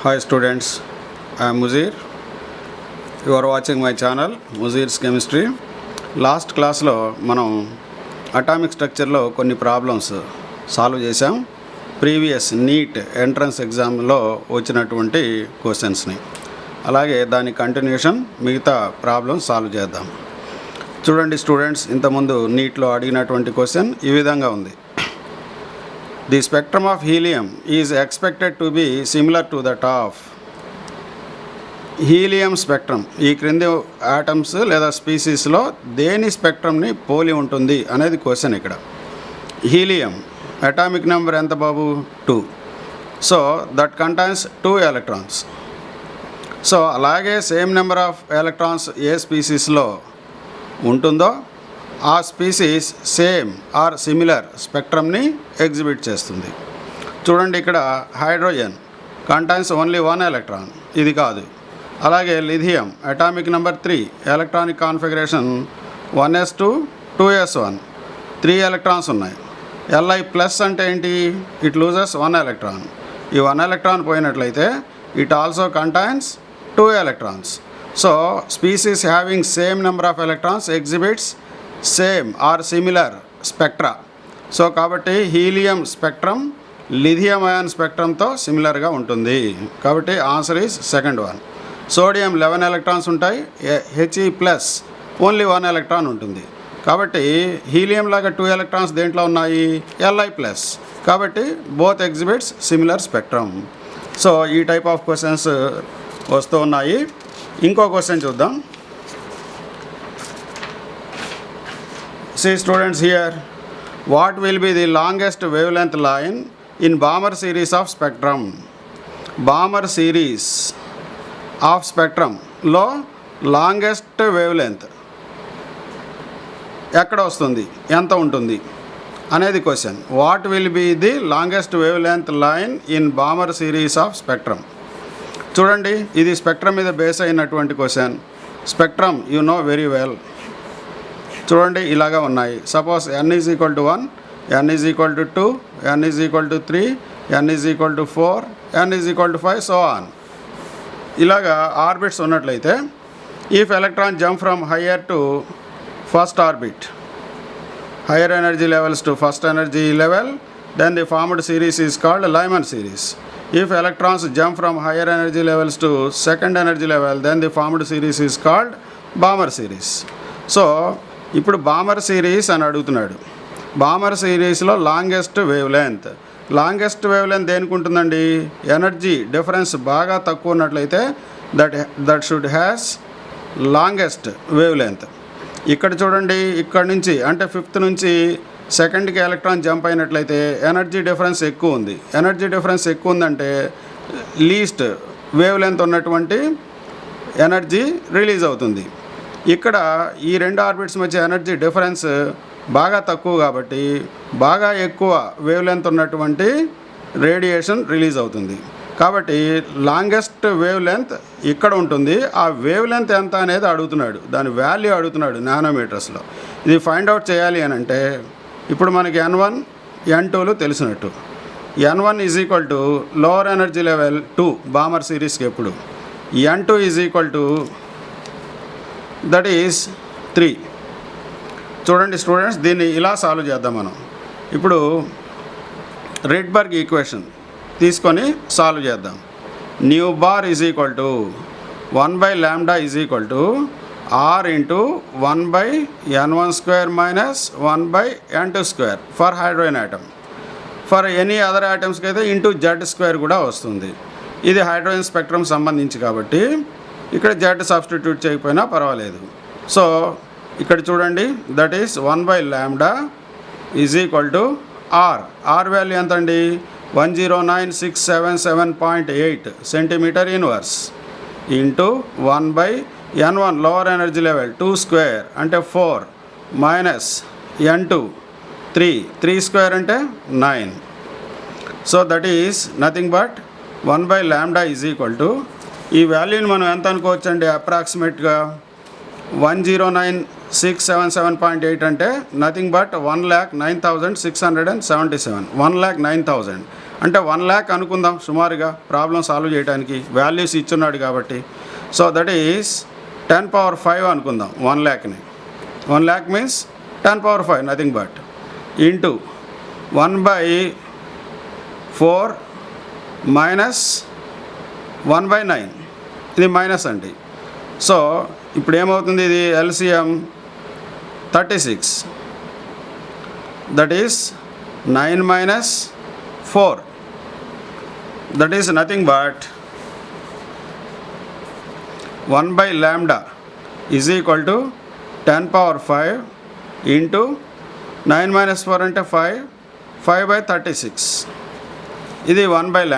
Hi students, I am Muzir. You are watching my channel Muzir's Chemistry. Last క్లాస్లో మనం atomic స్ట్రక్చర్లో కొన్ని problems solve చేసాం. Previous neat entrance ఎగ్జామ్లో వచ్చినటువంటి క్వశ్చన్స్ని, అలాగే దాని కంటిన్యూషన్ మిగతా ప్రాబ్లమ్స్ సాల్వ్ చేద్దాం. చూడండి స్టూడెంట్స్, ఇంతకుముందు నీట్లో అడిగినటువంటి క్వశ్చన్ ఈ విధంగా ఉంది. The spectrum of helium is expected to be similar to that of helium spectrum. ఈ క్రింది ఆటమ్స్ లేదా స్పీసీస్లో దేని స్పెక్ట్రమ్ని పోలి ఉంటుంది అనేది క్వశ్చన్. ఇక్కడ హీలియం అటామిక్ నెంబర్ ఎంత బాబు? 2. So that contains 2 electrons. So అలాగే సేమ్ నెంబర్ ఆఫ్ ఎలక్ట్రాన్స్ ఏ స్పీసీస్లో ఉంటుందో ఆ స్పీసీస్ సేమ్ ఆర్ సిమిలర్ స్పెక్ట్రమ్ని ఎగ్జిబిట్ చేస్తుంది. చూడండి, ఇక్కడ హైడ్రోజన్ కంటైన్స్ ఓన్లీ 1 ఎలక్ట్రాన్, ఇది కాదు. అలాగే lithium atomic number 3, electronic configuration 1s2 2s1, 3 electrons ఉన్నాయి. Li ప్లస్ అంటే ఏంటి? It loses 1 electron. ఈ 1 ఎలక్ట్రాన్ పోయినట్లయితే it also contains 2 electrons. So species having same number of electrons exhibits same or similar spectra. So కాబట్టి helium spectrum lithium ion స్పెక్ట్రమ్తో సిమిలర్గా ఉంటుంది. కాబట్టి answer is second one. Sodium 11 electrons ఉంటాయి, He plus only 1 electron ఉంటుంది. కాబట్టి helium లాగా 2 electrons దేంట్లో ఉన్నాయి? Li plus. కాబట్టి both exhibits similar spectrum. So ఈ టైప్ ఆఫ్ క్వశ్చన్స్ వస్తూ ఉన్నాయి. ఇంకో క్వశ్చన్ చూద్దాం. See students, here what will be the longest wavelength line in Balmer series of spectrum? Balmer series of spectrum లో longest wavelength ఎక్కడ వస్తుంది, ఎంత ఉంటుంది అనేది question. What will be the longest wavelength line in Balmer series of spectrum? చూడండి, ఇది spectrum మీద base అయినటువంటి క్వశ్చన్. Spectrum you know very well. చూడండి, ఇలాగా ఉన్నాయి. Suppose n is equal to 1, n is equal to 2, n is equal to 3, n is equal to 4, n is equal to 5, so on. ఇలాగా orbits ఉన్నట్లయితే if electron jump from higher to first orbit, higher energy levels to first energy level, then the formed series is called Lyman series. If electrons jump from higher energy levels to second energy level, then the formed series is called Balmer series. So ఇప్పుడు Balmer series అని అడుగుతున్నాడు. Balmer సిరీస్లో longest wavelength, longest wavelength దేనికి ఉంటుందండి? Energy difference బాగా తక్కువ ఉన్నట్లయితే that should has longest wave length. ఇక్కడ చూడండి, ఇక్కడ నుంచి అంటే 5th నుంచి 2nd ఎలక్ట్రాన్ జంప్ అయినట్లయితే ఎనర్జీ డిఫరెన్స్ ఎక్కువ ఉంది. ఎనర్జీ డిఫరెన్స్ ఎక్కువ ఉందంటే లీస్ట్ వేవ్ లెంత్ ఉన్నటువంటి ఎనర్జీ రిలీజ్ అవుతుంది. ఇక్కడ ఈ 2 ఆర్బిట్స్ మధ్య ఎనర్జీ డిఫరెన్స్ బాగా తక్కువ కాబట్టి బాగా ఎక్కువ వేవ్ లెంత్ ఉన్నటువంటి రేడియేషన్ రిలీజ్ అవుతుంది. కాబట్టి లాంగెస్ట్ వేవ్ లెంత్ ఇక్కడ ఉంటుంది. ఆ వేవ్ లెంత్ ఎంత అనేది అడుగుతున్నాడు, దాని వాల్యూ అడుగుతున్నాడు నానోమీటర్స్లో. ఇది ఫైండ్ అవుట్ చేయాలి అని అంటే ఇప్పుడు మనకి N1 N2లు తెలిసినట్టు. N1 is equal to lower energy level 2 Balmer సిరీస్కి ఎప్పుడు, N2 is equal to that is 3. చూడండి స్టూడెంట్స్, దీన్ని ఇలా సాల్వ్ చేద్దాం మనం. ఇప్పుడు రిడ్బర్గ్ ఈక్వేషన్ తీసుకొని సాల్వ్ చేద్దాం. Nu bar is equal to 1/λ is equal to R into 1/n1² minus 1/n2² for hydrogen atom. For any other ఆటమ్స్కి అయితే ఇంటూ Z² కూడా వస్తుంది. ఇది హైడ్రోజన్ స్పెక్ట్రమ్ సంబంధించి కాబట్టి ఇక్కడ Z సబ్స్టిట్యూట్ చేయకపోయినా పర్వాలేదు. సో ఇక్కడ చూడండి, that is 1/λ is equal to R. R value ఎంత అండి? 109,677.8 centimetre inverse into 1/n1 lower energy level 2² అంటే 4 మైనస్ n2 3² అంటే 9. So that is nothing but 1/λ is equal to, ఈ వాల్యూని మనం ఎంత అనుకోవచ్చు అండి? అప్రాక్సిమేట్గా 109,677.8 అంటే నథింగ్ బట్ 1,09,677, 1,09,000. అంటే 1,00,000 అనుకుందాం సుమారుగా ప్రాబ్లం సాల్వ్ చేయడానికి, వాల్యూస్ ఇచ్చున్నాడు కాబట్టి. సో దట్ ఈస్ 10^5 అనుకుందాం 1,00,000ని. 1,00,000 means 10^5 nothing but into 1/4 minus 1/9, ఇది మైనస్ అండి. సో ఇప్పుడు ఏమవుతుంది, ఇది LCM 36, that is 9 minus 4, that is nothing but 1/λ is equal to 10^5 into 9 minus 4 అంటే 5/36, ఇది 1/λ.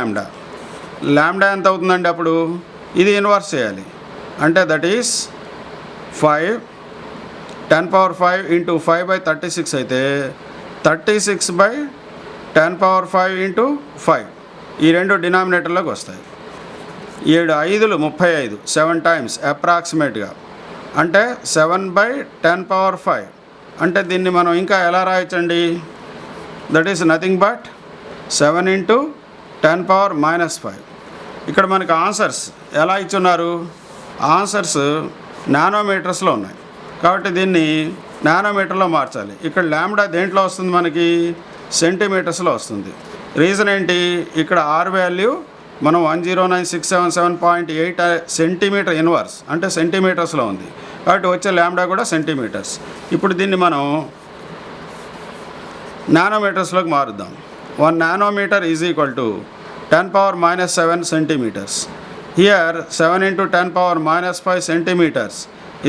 లాంబ్డా ఎంత అవుతుందండి అప్పుడు, ఇది ఇన్వర్స్ చేయాలి. అంటే దట్ ఈస్ 5, 10^5 ఇంటూ 5/36 అయితే 36/10^5 ఇంటూ 5, ఈ రెండు డినామినేటర్లోకి వస్తాయి. 7 5లు 35, 7 టైమ్స్ అప్రాక్సిమేట్గా, అంటే 7/10^5. అంటే దీన్ని మనం ఇంకా ఎలా రాయొచ్చండి, that is nothing but 7 into 10^-5. ఇక్కడ మనకు ఆన్సర్స్ ఎలా ఇచ్చున్నారు, ఆన్సర్స్ నానోమీటర్స్లో ఉన్నాయి కాబట్టి దీన్ని నానోమీటర్లో మార్చాలి. ఇక్కడ లాంబ్డా దేంట్లో వస్తుంది, మనకి సెంటీమీటర్స్లో వస్తుంది. రీజన్ ఏంటి, ఇక్కడ ఆర్ వాల్యూ మనం 109,677.8 సెంటీమీటర్ ఇన్వర్స్ అంటే సెంటీమీటర్స్లో ఉంది కాబట్టి వచ్చే లాంబ్డా కూడా సెంటీమీటర్స్. ఇప్పుడు దీన్ని మనం నానోమీటర్స్లోకి మారుద్దాం. 1 nanometre is equal to 10^-7 centimeters. Here 7 into 10^-5 centimeters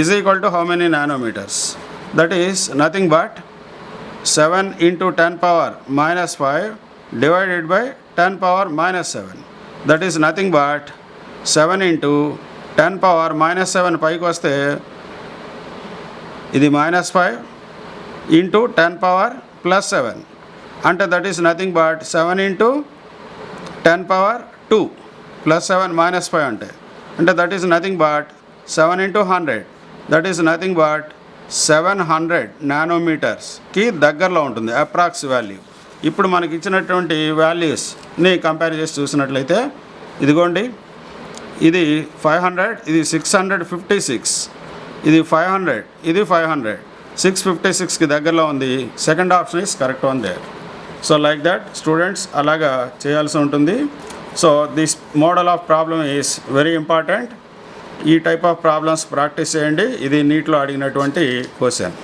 is equal to how many nanometers? That is nothing but 7 into 10^-5 divided by 10^-7. That is nothing but 7 into 10^-7 పైకి వస్తే ఇది -5 into 10^+7 అంటే that is nothing but 7 into 10^2 + 7 -5 అంటే that is nothing but 7 into 100, that is nothing but 700 నానోమీటర్స్కి దగ్గరలో ఉంటుంది approx value. ఇప్పుడు మనకి ఇచ్చినటువంటి వాల్యూస్ని కంపేర్ చేసి చూసినట్లయితే ఇదిగోండి, ఇది 500, ఇది 656, ఇది 500, ఇది 500, 656కి దగ్గరలో ఉంది. Second option is correct one there. So like that students అలాగా చేయాల్సి ఉంటుంది. So this model of problem is very important. ఈ టైప్ ఆఫ్ ప్రాబ్లమ్స్ ప్రాక్టీస్ చేయండి. ఇది నీట్లో అడిగినటువంటి క్వశ్చన్.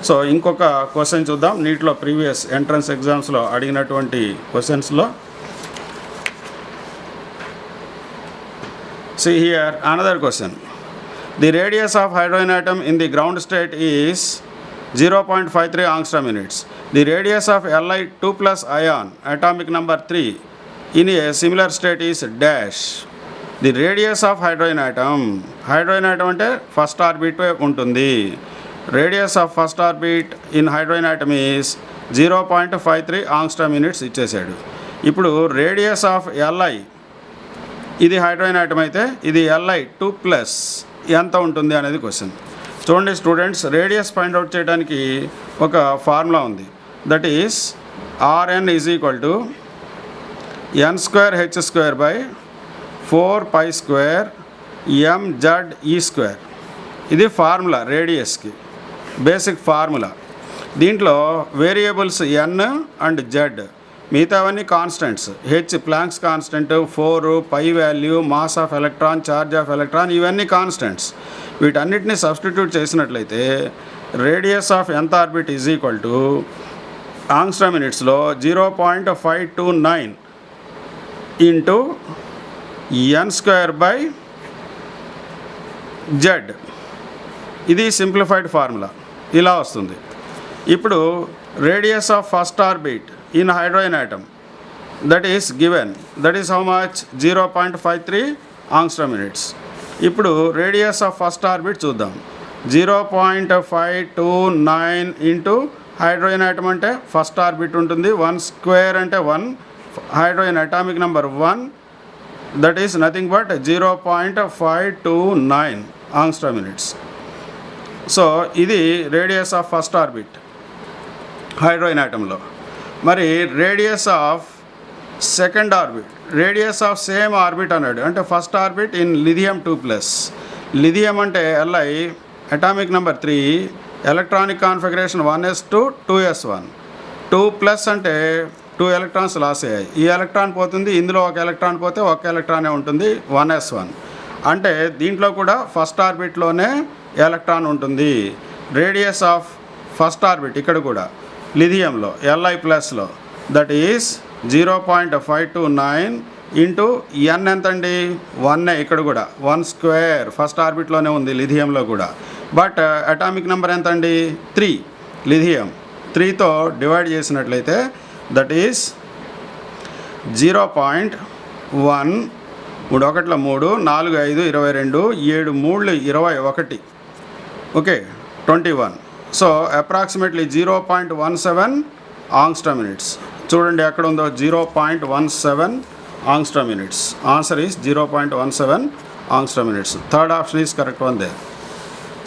సో ఇంకొక క్వశ్చన్ చూద్దాం. నీట్లో ప్రీవియస్ ఎంట్రన్స్ ఎగ్జామ్స్లో అడిగినటువంటి క్వశ్చన్స్లో see here another question. The radius of hydrogen atom in the ground state is 0.53 angstrom units. The radius of Li2+ ion atomic number 3 in a similar state is dash. The radius of hydrogen atom అంటే first orbit ఉంటుంది. Radius of first orbit in hydrogen atom is 0.53 angstrom units ఇచ్చేసాడు. ఇప్పుడు radius of Li, ఇది hydrogen atom అయితే ఇది Li2+ ఎంత ఉంటుంది అనేది క్వశ్చన్. చూడండి స్టూడెంట్స్, రేడియస్ ఫైండ్ అవుట్ చేయడానికి ఒక ఫార్ములా ఉంది. That is Rn is equal to n²h² 4π² mz² ఇది ఫార్ములా రేడియస్కి, బేసిక్ ఫార్ములా. దీంట్లో వేరియబుల్స్ n అండ్ z, మిగతావన్నీ constants. H Planck's constant, 4 pi value, mass of electron, charge of electron, ఇవన్నీ constants. వీటన్నిటిని substitute చేసినట్లయితే radius of nth orbit is equal to angstrom యూనిట్స్లో 0.529 into n²/z. ఇది simplified formula, ఇలా వస్తుంది. ఇప్పుడు radius of first orbit in hydrogen atom that is given, that is how much 0.53 angstrom units. ఇప్పుడు radius of first orbit చూద్దాం. 0.529 into hydrogen atom అంటే first orbit ఉంటుంది, 1² అంటే 1, hydrogen atomic number 1, that is nothing but 0.529 angstrom units. So ఇది radius of first orbit hydrogen ఆటంలో. మరి radius of second orbit, radius of same orbit అన్నాడు. అంటే first orbit in lithium 2+. Lithium అంటే Li, atomic number 3, electronic configuration 1s2 2s1. 2+ అంటే 2 electrons loss అయ్యాయి. ఈ electron పోతుంది, ఇందులో ఒక ఎలక్ట్రాన్ పోతే ఒక ఎలక్ట్రానే ఉంటుంది, 1s1. అంటే దీంట్లో కూడా ఫస్ట్ ఆర్బిట్లోనే ఎలక్ట్రాన్ ఉంటుంది. రేడియస్ ఆఫ్ ఫస్ట్ ఆర్బిట్ ఇక్కడ కూడా లిథియంలో Li+లో దట్ ఈస్ 0.529 ఇంటూ n ఎంతండి 1 ఇక్కడ కూడా 1² ఫస్ట్ ఆర్బిట్లోనే ఉంది లిథియంలో కూడా. బట్ అటామిక్ నెంబర్ ఎంతండి 3, లిథియం 3తో డివైడ్ చేసినట్లయితే that is 0.1, 3 1 3, 4 5 22, 7 3 21, okay 21. So approximately 0.17 angstrom units. చూడండి ఎక్కడ ఉందో 0.17 angstrom units. Answer is 0.17 angstrom units. Third option is correct one there.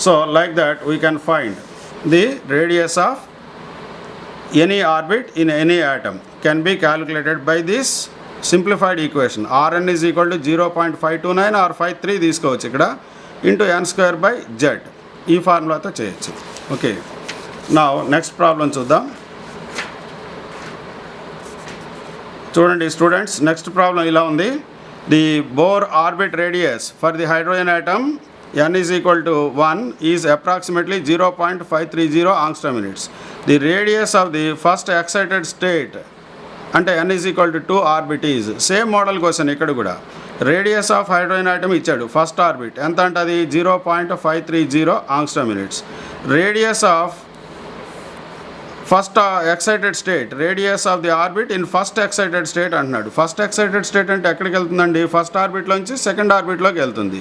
So like that we can find the radius of any orbit in any atom can be calculated by this simplified equation. Rn is equal to 0.529 R 53 తీసుకోవచ్చు ఇక్కడ, into n²/z. ఈ ఫార్ములాతో చేయొచ్చు. Okay, నా next problem చూద్దాం. చూడండి students, next problem ఇలా ఉంది. The bore orbit radius for the hydrogen atom n is equal to 1 is approximately 0.530 angstrom units. The radius of the first excited state అంటే n is equal to 2 orbit is. Same model question ఇక్కడ కూడా. Radius of hydrogen atom ఇచ్చాడు, first orbit ఎంత అంటే అది 0.530 angstrom units. Radius of first excited state, radius of the orbit in first excited state అంటున్నాడు. First excited state అంటే ఎక్కడికి వెళ్తుందండి, ఫస్ట్ ఆర్బిట్లోంచి సెకండ్ ఆర్బిట్లోకి వెళ్తుంది.